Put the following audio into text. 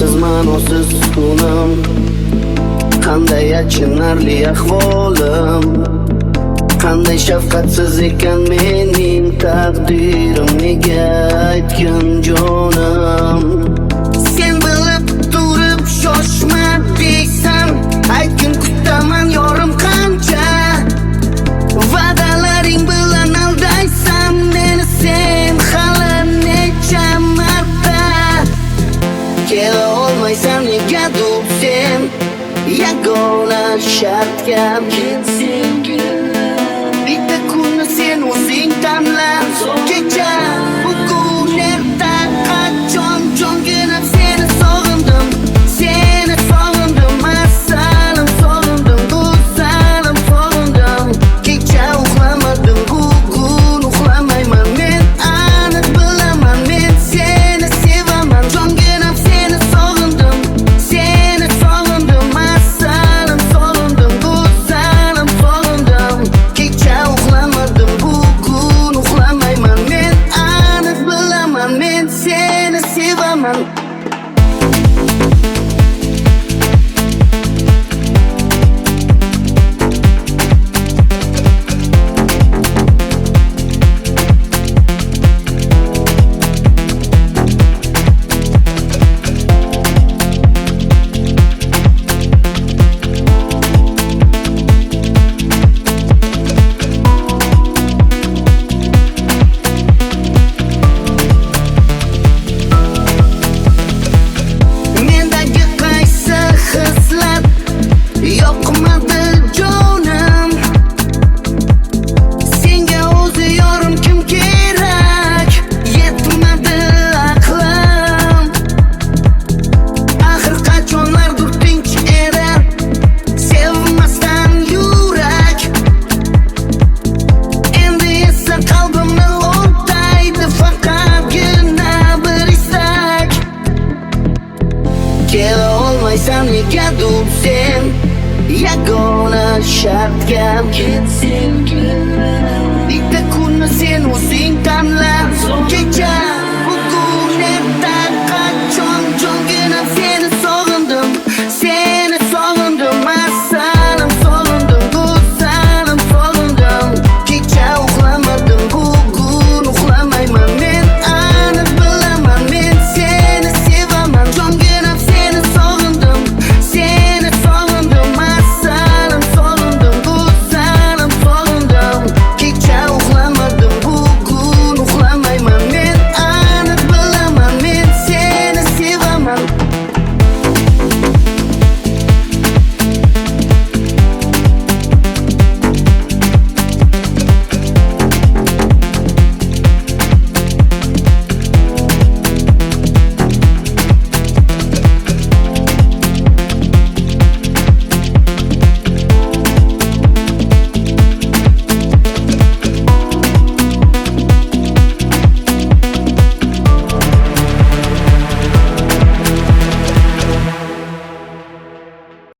Ma'nosiz ma'nosiz kunim, qanday achinarli ahvolim, qanday shafqatsiz ekan mening taqdirim, nega aytgin jonim. Sen bilib turib shoshma deysan, aytgin kutaman yorim qancha. Va'dalaring bilan aldaysan meni sen hali necha marta. Kela olmaysan nega deb sen yagona shartga kelsen. Bitta kunni sen o'zing tanla, kecha bugun erta qachon jonginam seni sog'indim, seni sog'indim, masalim sog'indim, go'zalim sog'indim. Kecha uxlamadim, bugun uxlamayman, men aniq bilaman, men seni sevaman. Jonginam seni sog'indim, seni sog'indim, masalim sog'indim, go'zalim sog'indim. Kecha uxlamadim, bugun uxlamayman, men aniq bilaman, men seni sevaman. Mendagi qaysi hislar yoqmadi jonim, senga o'zi yorim kim kerak, yetmadi aqlim. Axir qachonlardir tinch edi sevmasdan yurak, endi esa qalbimni o'rtaydi faqatgina bir istak. Kela olmaysan nega deb sen yagona shartga kelsen. Bitta kunni sen o'zing tanla,